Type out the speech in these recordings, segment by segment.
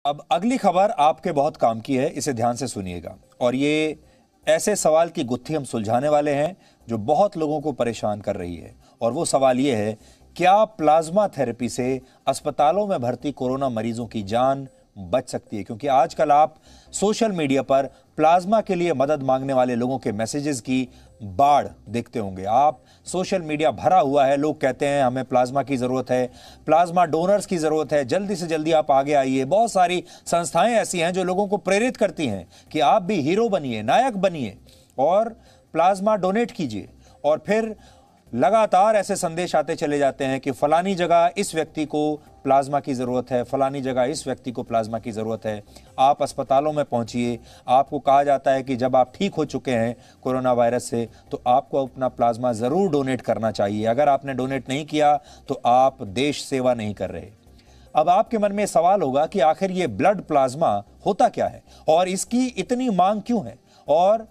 अब अगली खबर आपके बहुत काम की है, इसे ध्यान से सुनिएगा। और ये ऐसे सवाल की गुत्थी हम सुलझाने वाले हैं जो बहुत लोगों को परेशान कर रही है। और वो सवाल ये है, क्या प्लाज्मा थेरेपी से अस्पतालों में भर्ती कोरोना मरीजों की जान बच सकती है? क्योंकि आजकल आप सोशल मीडिया पर प्लाज्मा के लिए मदद मांगने वाले लोगों के मैसेजेस की बाढ़ देखते होंगे आप। सोशल मीडिया भरा हुआ है, लोग कहते हैं हमें प्लाज्मा की जरूरत है, प्लाज्मा डोनर्स की जरूरत है, जल्दी से जल्दी आप आगे आइए। बहुत सारी संस्थाएं ऐसी हैं जो लोगों को प्रेरित करती हैं कि आप भी हीरो बनिए, नायक बनिए और प्लाज्मा डोनेट कीजिए। और फिर लगातार ऐसे संदेश आते चले जाते हैं कि फलानी जगह इस व्यक्ति को प्लाज्मा की ज़रूरत है, फलानी जगह इस व्यक्ति को प्लाज्मा की ज़रूरत है। आप अस्पतालों में पहुंचिए, आपको कहा जाता है कि जब आप ठीक हो चुके हैं कोरोना वायरस से तो आपको अपना प्लाज्मा ज़रूर डोनेट करना चाहिए। अगर आपने डोनेट नहीं किया तो आप देश सेवा नहीं कर रहे। अब आपके मन में सवाल होगा कि आखिर ये ब्लड प्लाज्मा होता क्या है और इसकी इतनी मांग क्यों है, और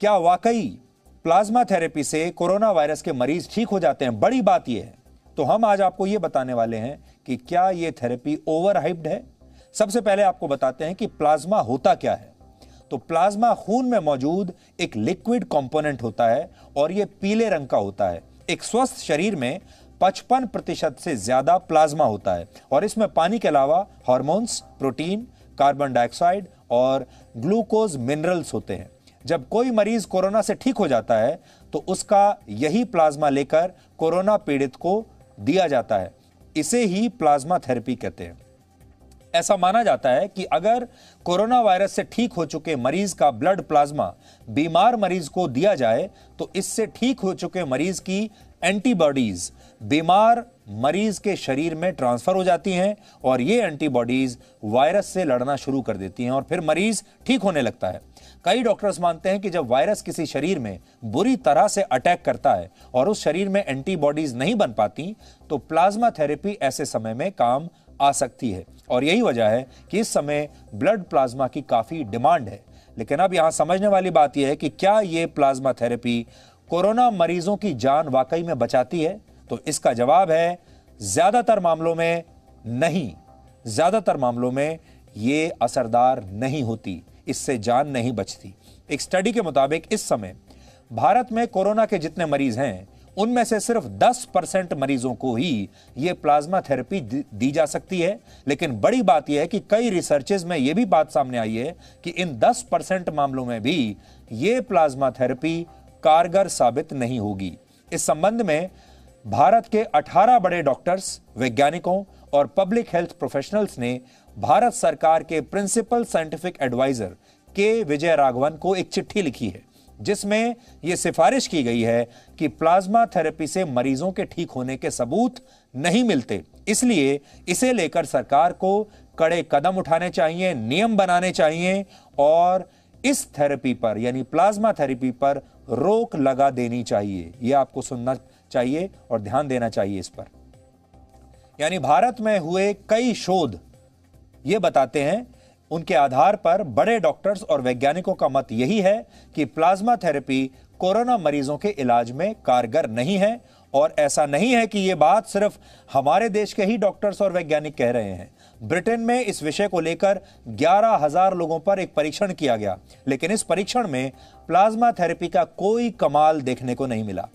क्या वाकई प्लाज्मा थेरेपी से कोरोना वायरस के मरीज ठीक हो जाते हैं? बड़ी बात यह है। तो हम आज आपको यह बताने वाले हैं कि क्या यह थेरेपी ओवर हाइप्ड है। सबसे पहले आपको बताते हैं कि प्लाज्मा होता क्या है। तो प्लाज्मा खून में मौजूद एक लिक्विड कंपोनेंट होता है और यह पीले रंग का होता है। एक स्वस्थ शरीर में 55% से ज्यादा प्लाज्मा होता है और इसमें पानी के अलावा हार्मोन्स, प्रोटीन, कार्बन डाइऑक्साइड और ग्लूकोज मिनरल्स होते हैं। जब कोई मरीज कोरोना से ठीक हो जाता है तो उसका यही प्लाज्मा लेकर कोरोना पीड़ित को दिया जाता है। इसे ही प्लाज्मा थेरेपी कहते हैं। ऐसा माना जाता है कि अगर कोरोना वायरस से ठीक हो चुके मरीज का ब्लड प्लाज्मा बीमार मरीज को दिया जाए तो इससे ठीक हो चुके मरीज की एंटीबॉडीज बीमार मरीज के शरीर में ट्रांसफर हो जाती हैं और ये एंटीबॉडीज वायरस से लड़ना शुरू कर देती हैं और फिर मरीज ठीक होने लगता है। कई डॉक्टर्स मानते हैं कि जब वायरस किसी शरीर में बुरी तरह से अटैक करता है और उस शरीर में एंटीबॉडीज नहीं बन पाती तो प्लाज्मा थेरेपी ऐसे समय में काम आ सकती है। और यही वजह है कि इस समय ब्लड प्लाज्मा की काफी डिमांड है। लेकिन अब यहां समझने वाली बात यह है कि क्या यह प्लाज्मा थेरेपी कोरोना मरीजों की जान वाकई में बचाती है? तो इसका जवाब है ज्यादातर मामलों में नहीं। ज्यादातर मामलों में यह असरदार नहीं होती, इससे जान नहीं बचती। एक स्टडी के मुताबिक इस समय भारत में कोरोना के जितने मरीज हैं उनमें से सिर्फ 10% मरीजों को ही यह प्लाज्मा थेरेपी दी जा सकती है। लेकिन बड़ी बात यह है कि कई रिसर्चेज में यह भी बात सामने आई है कि इन 10% मामलों में भी यह प्लाज्मा थेरेपी कारगर साबित नहीं होगी। इस संबंध में भारत के 18 बड़े डॉक्टर्स, वैज्ञानिकों और पब्लिक हेल्थ प्रोफेशनल्स ने भारत सरकार के प्रिंसिपल साइंटिफिक एडवाइजर के विजय राघवन को एक चिट्ठी लिखी है जिसमें यह सिफारिश की गई है कि प्लाज्मा थेरेपी से मरीजों के ठीक होने के सबूत नहीं मिलते, इसलिए इसे लेकर सरकार को कड़े कदम उठाने चाहिए, नियम बनाने चाहिए और इस थेरेपी पर यानी प्लाज्मा थेरेपी पर रोक लगा देनी चाहिए। यह आपको सुनना चाहिए और ध्यान देना चाहिए इस पर। यानी भारत में हुए कई शोध यह बताते हैं, उनके आधार पर बड़े डॉक्टर्स और वैज्ञानिकों का मत यही है कि प्लाज्मा थेरेपी कोरोना मरीजों के इलाज में कारगर नहीं है। और ऐसा नहीं है कि यह बात सिर्फ हमारे देश के ही डॉक्टर्स और वैज्ञानिक कह रहे हैं। ब्रिटेन में इस विषय को लेकर 11,000 लोगों पर एक परीक्षण किया गया, लेकिन इस परीक्षण में प्लाज्मा थेरेपी का कोई कमाल देखने को नहीं मिला।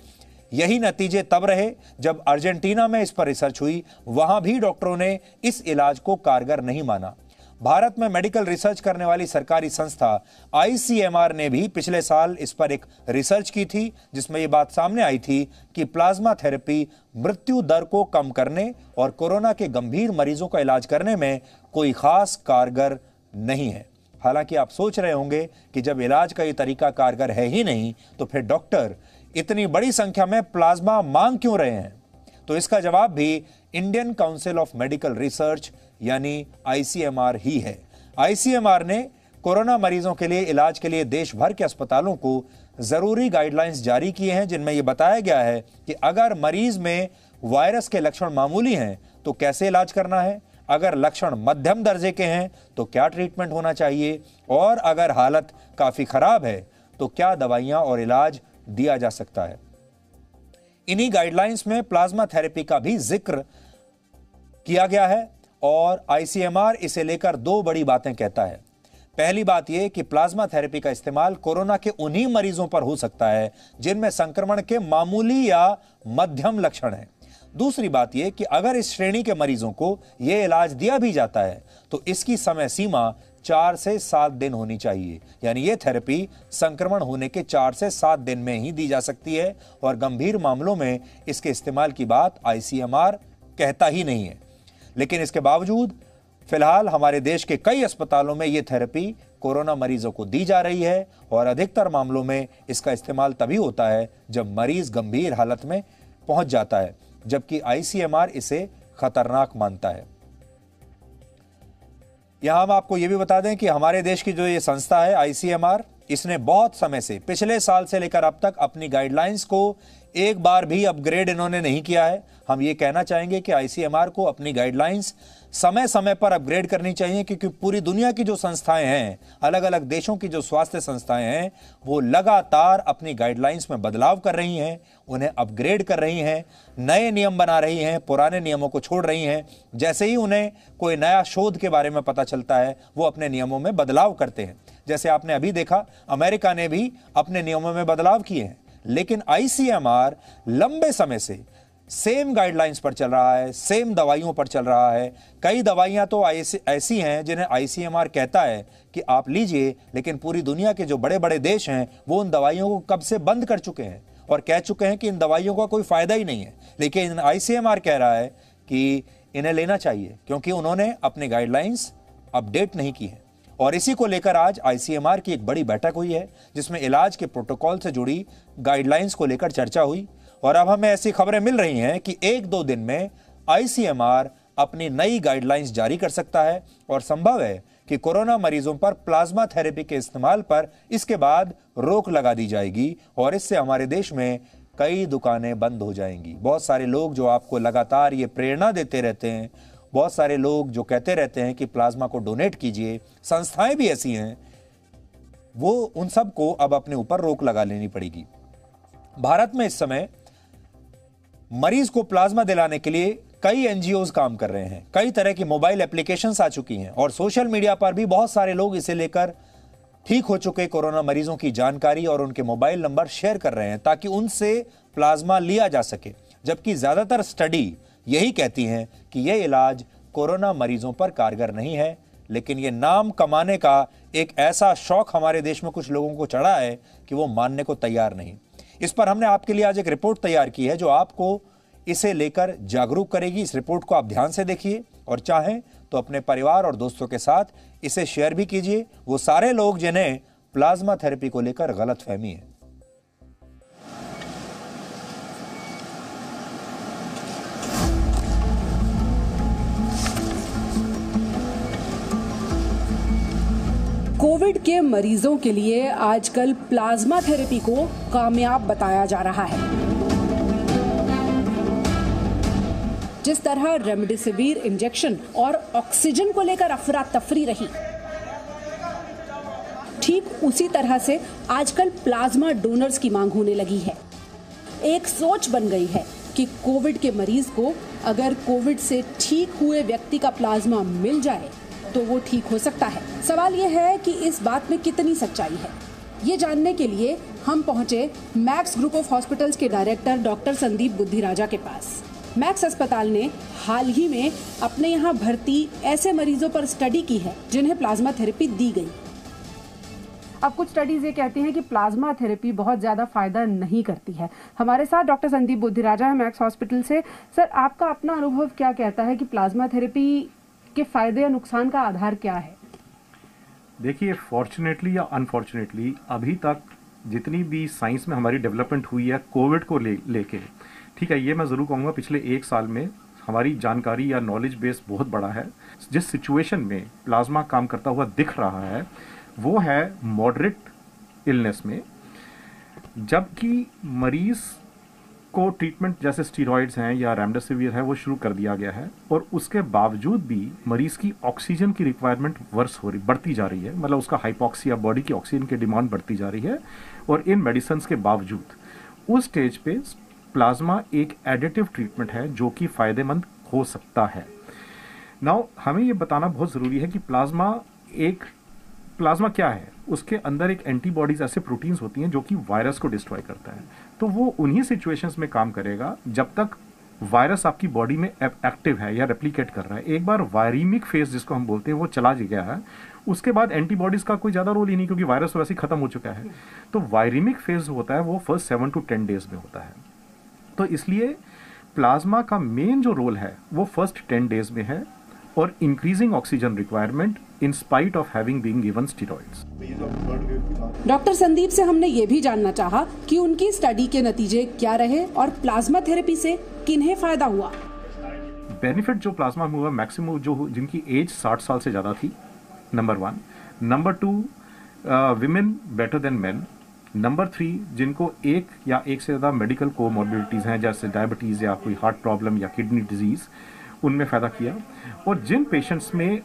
यही नतीजे तब रहे जब अर्जेंटीना में इस पर रिसर्च हुई, वहां भी डॉक्टरों ने इस इलाज को कारगर नहीं माना। भारत में मेडिकल रिसर्च करने वाली सरकारी संस्था ICMR ने भी पिछले साल इस पर एक रिसर्च की थी जिसमें यह बात सामने आई थी कि प्लाज्मा थेरेपी मृत्यु दर को कम करने और कोरोना के गंभीर मरीजों का इलाज करने में कोई खास कारगर नहीं है। हालांकि आप सोच रहे होंगे कि जब इलाज का ये तरीका कारगर है ही नहीं तो फिर डॉक्टर इतनी बड़ी संख्या में प्लाज्मा मांग क्यों रहे हैं? तो इसका जवाब भी Indian council of medical research यानी ICMR ही है। ICMR ने कोरोना मरीजों के लिए इलाज के लिए देश भर के अस्पतालों को जरूरी गाइडलाइंस जारी किए हैं जिनमें यह बताया गया है कि अगर मरीज में वायरस के लक्षण मामूली हैं तो कैसे इलाज करना है, अगर लक्षण मध्यम दर्जे के हैं तो क्या ट्रीटमेंट होना चाहिए और अगर हालत काफी खराब है तो क्या दवाइयां और इलाज दिया जा सकता है। इन्हीं गाइडलाइंस में प्लाज्मा थेरेपी का भी जिक्र किया गया है और आईसीएमआर इसे लेकर दो बड़ी बातें कहता है। पहली बात यह कि प्लाज्मा थेरेपी का इस्तेमाल कोरोना के उन्हीं मरीजों पर हो सकता है जिनमें संक्रमण के मामूली या मध्यम लक्षण हैं। दूसरी बात यह कि अगर इस श्रेणी के मरीजों को यह इलाज दिया भी जाता है तो इसकी समय सीमा 4 से 7 दिन होनी चाहिए, यानी यह थेरेपी संक्रमण होने के 4 से 7 दिन में ही दी जा सकती है और गंभीर मामलों में इसके इस्तेमाल की बात आईसीएमआर कहता ही नहीं है। लेकिन इसके बावजूद फिलहाल हमारे देश के कई अस्पतालों में यह थेरेपी कोरोना मरीजों को दी जा रही है और अधिकतर मामलों में इसका इस्तेमाल तभी होता है जब मरीज गंभीर हालत में पहुंच जाता है, जबकि आईसीएमआर इसे खतरनाक मानता है। यहां हम आपको यह भी बता दें कि हमारे देश की जो ये संस्था है आईसीएमआर, इसने बहुत समय से, पिछले साल से लेकर अब तक अपनी गाइडलाइंस को एक बार भी अपग्रेड इन्होंने नहीं किया है। हम ये कहना चाहेंगे कि आईसीएमआर को अपनी गाइडलाइंस समय समय पर अपग्रेड करनी चाहिए, क्योंकि पूरी दुनिया की जो संस्थाएं हैं, अलग अलग देशों की जो स्वास्थ्य संस्थाएं हैं, वो लगातार अपनी गाइडलाइंस में बदलाव कर रही हैं, उन्हें अपग्रेड कर रही हैं, नए नियम बना रही हैं, पुराने नियमों को छोड़ रही हैं। जैसे ही उन्हें कोई नया शोध के बारे में पता चलता है, वो अपने नियमों में बदलाव करते हैं। जैसे आपने अभी देखा, अमेरिका ने भी अपने नियमों में बदलाव किए हैं। लेकिन आईसीएमआर लंबे समय से सेम गाइडलाइंस पर चल रहा है, सेम दवाइयों पर चल रहा है। कई दवाइयां तो ऐसी हैं जिन्हें आईसीएमआर कहता है कि आप लीजिए, लेकिन पूरी दुनिया के जो बड़े बड़े देश हैं वो उन दवाइयों को कब से बंद कर चुके हैं और कह चुके हैं कि इन दवाइयों का कोई फायदा ही नहीं है। लेकिन आईसीएमआर कह रहा है कि इन्हें लेना चाहिए, क्योंकि उन्होंने अपनी गाइडलाइंस अपडेट नहीं की है। और इसी को लेकर आज आईसीएमआर की एक बड़ी बैठक हुई है, जिसमें इलाज के प्रोटोकॉल से जुड़ी गाइडलाइंस को लेकर चर्चा हुई। और अब हमें ऐसी खबरें मिल रही हैं कि 1-2 दिन में आईसीएमआर अपनी नई गाइडलाइंस जारी कर सकता है और संभव है कि कोरोना मरीजों पर प्लाज्मा थेरेपी के इस्तेमाल पर इसके बाद रोक लगा दी जाएगी और इससे हमारे देश में कई दुकानें बंद हो जाएंगी। बहुत सारे लोग जो आपको लगातार ये प्रेरणा देते रहते हैं, बहुत सारे लोग जो कहते रहते हैं कि प्लाज्मा को डोनेट कीजिए, संस्थाएं भी ऐसी हैं, वो उन सब को अब अपने ऊपर रोक लगा लेनी पड़ेगी। भारत में इस समय मरीज को प्लाज्मा दिलाने के लिए कई एनजीओज काम कर रहे हैं, कई तरह की मोबाइल एप्लीकेशंस आ चुकी हैं और सोशल मीडिया पर भी बहुत सारे लोग इसे लेकर ठीक हो चुके कोरोना मरीजों की जानकारी और उनके मोबाइल नंबर शेयर कर रहे हैं ताकि उनसे प्लाज्मा लिया जा सके। जबकि ज्यादातर स्टडी यही कहती हैं कि यह इलाज कोरोना मरीजों पर कारगर नहीं है, लेकिन यह नाम कमाने का एक ऐसा शौक हमारे देश में कुछ लोगों को चढ़ा है कि वो मानने को तैयार नहीं। इस पर हमने आपके लिए आज एक रिपोर्ट तैयार की है जो आपको इसे लेकर जागरूक करेगी। इस रिपोर्ट को आप ध्यान से देखिए और चाहें तो अपने परिवार और दोस्तों के साथ इसे शेयर भी कीजिए, वो सारे लोग जिन्हें प्लाज्मा थेरेपी को लेकर गलतफहमी है। कोविड के मरीजों के लिए आजकल प्लाज्मा थेरेपी को कामयाब बताया जा रहा है। जिस तरह रेमडेसिविर इंजेक्शन और ऑक्सीजन को लेकर अफरा तफरी रही, ठीक उसी तरह से आजकल प्लाज्मा डोनर्स की मांग होने लगी है। एक सोच बन गई है कि कोविड के मरीज को अगर कोविड से ठीक हुए व्यक्ति का प्लाज्मा मिल जाए तो वो ठीक हो सकता है। सवाल ये है कि इस बात में कितनी सच्चाई है। ये जानने के लिए हम पहुंचे मैक्स ग्रुप ऑफ हॉस्पिटल्स के डायरेक्टर डॉक्टर संदीप बुद्धिराजा के पास। मैक्स अस्पताल ने हाल ही में अपने यहाँ भर्ती ऐसे मरीजों पर स्टडी की है जिन्हें प्लाज्मा थेरेपी दी गई। अब कुछ स्टडीज ये कहती हैं कि प्लाज्मा थेरेपी बहुत ज्यादा फायदा नहीं करती है। हमारे साथ डॉक्टर संदीप बुद्धिराजा है मैक्स हॉस्पिटल से। सर, आपका अपना अनुभव क्या कहता है कि प्लाज्मा थेरेपी के फायदे या नुकसान का आधार क्या है? देखिए, फॉर्चुनेटली या अनफॉर्चुनेटली अभी तक जितनी भी साइंस में हमारी डेवलपमेंट हुई है कोविड को लेके, ठीक है, ये मैं ज़रूर कहूँगा पिछले 1 साल में हमारी जानकारी या नॉलेज बेस बहुत बड़ा है। जिस सिचुएशन में प्लाज्मा काम करता हुआ दिख रहा है वो है मॉडरेट इलनेस में, जबकि मरीज को ट्रीटमेंट जैसे स्टीरॉइड्स हैं या रेमडेसिविर है वो शुरू कर दिया गया है और उसके बावजूद भी मरीज की ऑक्सीजन की रिक्वायरमेंट बढ़ती जा रही है। मतलब उसका हाइपोक्सिया, बॉडी की ऑक्सीजन की डिमांड बढ़ती जा रही है और इन मेडिसिन के बावजूद उस स्टेज पे प्लाज्मा एक एडिटिव ट्रीटमेंट है जो कि फायदेमंद हो सकता है। नाउ हमें ये बताना बहुत ज़रूरी है कि प्लाज्मा क्या है। उसके अंदर एक एंटीबॉडीज ऐसे प्रोटीन्स होती हैं जो कि वायरस को डिस्ट्रॉय करता है। तो वो उन्हीं सिचुएशंस में काम करेगा जब तक वायरस आपकी बॉडी में एक्टिव है या रेप्लिकेट कर रहा है। एक बार वायरीमिक फेज जिसको हम बोलते हैं वो चला गया है, उसके बाद एंटीबॉडीज का कोई ज़्यादा रोल ही नहीं, क्योंकि वायरस वैसे ही खत्म हो चुका है। तो वायरीमिक फेज होता है वो फर्स्ट 7 to 10 डेज में होता है। तो इसलिए प्लाज्मा का मेन जो रोल है वो फर्स्ट 10 डेज में है, और increasing oxygen requirement in spite of having been given steroids. Doctor Sandeep से हमने ये भी जानना चाहा कि उनकी स्टडी के नतीजे क्या रहे और प्लाज्मा थेरेपी से किन्हें फायदा हुआ। बेनिफिट जो प्लाज्मा में हुआ मैक्सिमम जो जिनकी एज 60 साल से ज़्यादा थी, number 1। Number 2, women better than main. Number 3, जिनको एक या एक से ज़्यादा मेडिकल कोमॉर्बिडिटीज़ हैं, जैसे डायबिटीज़ या कोई हार्ट प्रॉब्लम या किडनी डिजीज़, उनमें फ़ायदा किया। और जिन पेशेंट्स में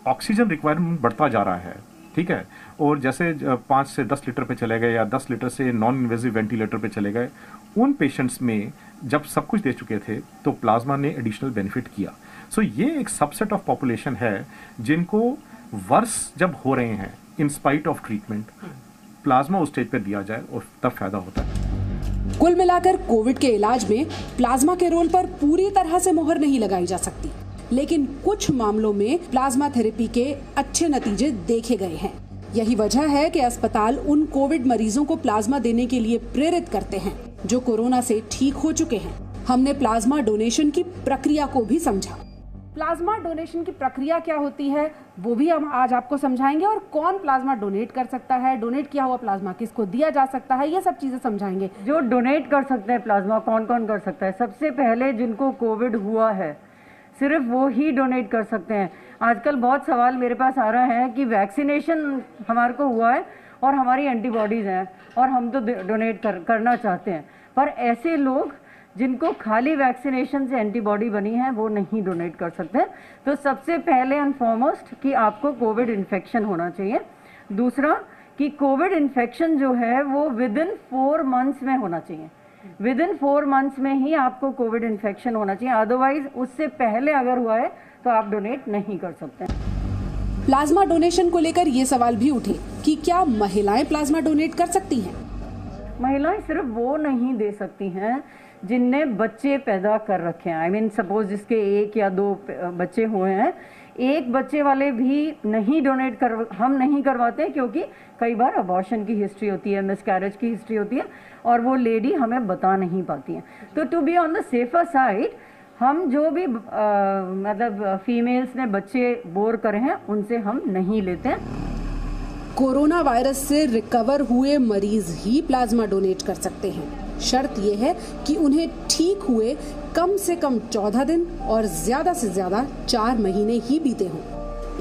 ऑक्सीजन रिक्वायरमेंट बढ़ता जा रहा है, ठीक है, और जैसे 5 से 10 लीटर पे चले गए या 10 लीटर से नॉन इन्वेजिव वेंटिलेटर पे चले गए, उन पेशेंट्स में जब सब कुछ दे चुके थे तो प्लाज्मा ने एडिशनल बेनिफिट किया। सो ये एक सबसेट ऑफ पॉपुलेशन है जिनको वर्स जब हो रहे हैं इन स्पाइट ऑफ ट्रीटमेंट, प्लाज्मा उस स्टेज पे दिया जाए और तब फायदा होता है। कुल मिलाकर कोविड के इलाज में प्लाज्मा के रोल पर पूरी तरह से मोहर नहीं लगाई जा सकती, लेकिन कुछ मामलों में प्लाज्मा थेरेपी के अच्छे नतीजे देखे गए हैं। यही वजह है कि अस्पताल उन कोविड मरीजों को प्लाज्मा देने के लिए प्रेरित करते हैं जो कोरोना से ठीक हो चुके हैं। हमने प्लाज्मा डोनेशन की प्रक्रिया को भी समझा। प्लाज्मा डोनेशन की प्रक्रिया क्या होती है वो भी हम आज आपको समझाएंगे, और कौन प्लाज्मा डोनेट कर सकता है, डोनेट किया हुआ प्लाज्मा किसको दिया जा सकता है, ये सब चीजें समझाएंगे। जो डोनेट कर सकते हैं प्लाज्मा, कौन कौन कर सकता है? सबसे पहले जिनको कोविड हुआ है सिर्फ वो ही डोनेट कर सकते हैं। आजकल बहुत सवाल मेरे पास आ रहा है कि वैक्सीनेशन हमारे को हुआ है और हमारी एंटीबॉडीज़ हैं और हम तो डोनेट करना चाहते हैं, पर ऐसे लोग जिनको खाली वैक्सीनेशन से एंटीबॉडी बनी है वो नहीं डोनेट कर सकते। तो सबसे पहले एंड फॉरमोस्ट कि आपको कोविड इन्फेक्शन होना चाहिए। दूसरा कि कोविड इन्फेक्शन जो है वो विदिन 4 मंथ्स में होना चाहिए। विदिन 4 मंथ्स में ही आपको कोविड इन्फेक्शन होना चाहिए, अदरवाइज उससे पहले अगर हुआ है तो आप डोनेट नहीं कर सकते। प्लाज्मा डोनेशन को लेकर ये सवाल भी उठे कि क्या महिलाएं प्लाज्मा डोनेट कर सकती हैं? महिलाएं सिर्फ वो नहीं दे सकती हैं जिनने बच्चे पैदा कर रखे हैं। आई मीन सपोज जिसके 1 या 2 बच्चे हुए हैं, 1 बच्चे वाले भी नहीं डोनेट हम नहीं करवाते, क्योंकि कई बार अबॉर्शन की हिस्ट्री होती है, मिसकैरेज की हिस्ट्री होती है और वो लेडी हमें बता नहीं पाती हैं। तो to be on the safer side हम जो भी मतलब फीमेल्स ने बच्चे बोर करे हैं उनसे हम नहीं लेते हैं। कोरोना वायरस से रिकवर हुए मरीज ही प्लाज्मा डोनेट कर सकते हैं। शर्त यह है कि उन्हें ठीक हुए कम से कम 14 दिन और ज्यादा से ज्यादा 4 महीने ही बीते हों।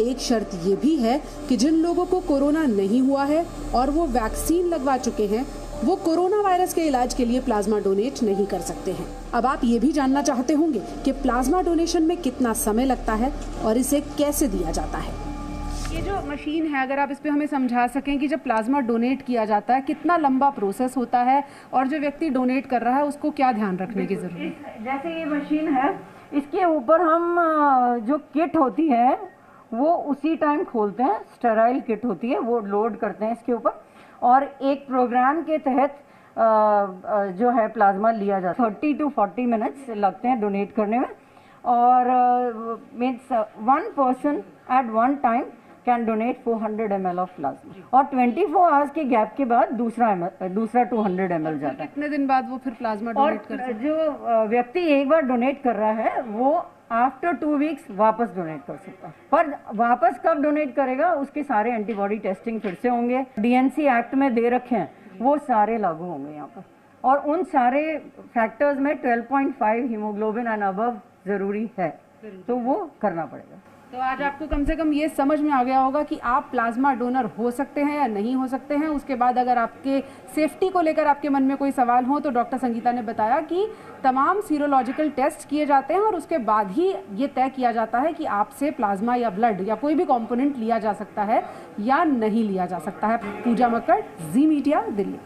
एक शर्त ये भी है कि जिन लोगों को कोरोना नहीं हुआ है और वो वैक्सीन लगवा चुके हैं, वो कोरोना वायरस के इलाज के लिए प्लाज्मा डोनेट नहीं कर सकते हैं। अब आप ये भी जानना चाहते होंगे कि प्लाज्मा डोनेशन में कितना समय लगता है और इसे कैसे दिया जाता है। ये जो मशीन है, अगर आप इस पे हमें समझा सकें कि जब प्लाज्मा डोनेट किया जाता है कितना लंबा प्रोसेस होता है और जो व्यक्ति डोनेट कर रहा है उसको क्या ध्यान रखने की जरूरत है? जैसे ये मशीन है, इसके ऊपर हम जो किट होती है वो उसी टाइम खोलते हैं, स्टेराइल किट होती है, वो लोड करते हैं इसके ऊपर और एक प्रोग्राम के तहत जो है प्लाज्मा लिया जाता है। 30 to 40 मिनट्स लगते हैं डोनेट करने में, और means 1 person at one time can donate 400 ml of plasma, और 24 आवर्स के गैप के बाद दूसरा 200 ml जाता है। कितने दिन बाद वो फिर प्लाज्मा डोनेट कर सकते हैं? जो व्यक्ति एक बार डोनेट कर रहा है वो आफ्टर 2 वीक्स वापस डोनेट कर सकता है, पर वापस कब डोनेट करेगा उसके सारे एंटीबॉडी टेस्टिंग फिर से होंगे। डीएनसी एक्ट में दे रखे हैं वो सारे लागू होंगे यहाँ पर, और उन सारे फैक्टर्स में 12.5 हीमोग्लोबिन एंड अबव जरूरी है, तो वो करना पड़ेगा। तो आज आपको कम से कम ये समझ में आ गया होगा कि आप प्लाज्मा डोनर हो सकते हैं या नहीं हो सकते हैं। उसके बाद अगर आपके सेफ्टी को लेकर आपके मन में कोई सवाल हो तो डॉक्टर संगीता ने बताया कि तमाम सीरोलॉजिकल टेस्ट किए जाते हैं और उसके बाद ही ये तय किया जाता है कि आपसे प्लाज्मा या ब्लड या कोई भी कंपोनेंट लिया जा सकता है या नहीं लिया जा सकता है। पूजा मक्कड़, जी मीडिया, दिल्ली।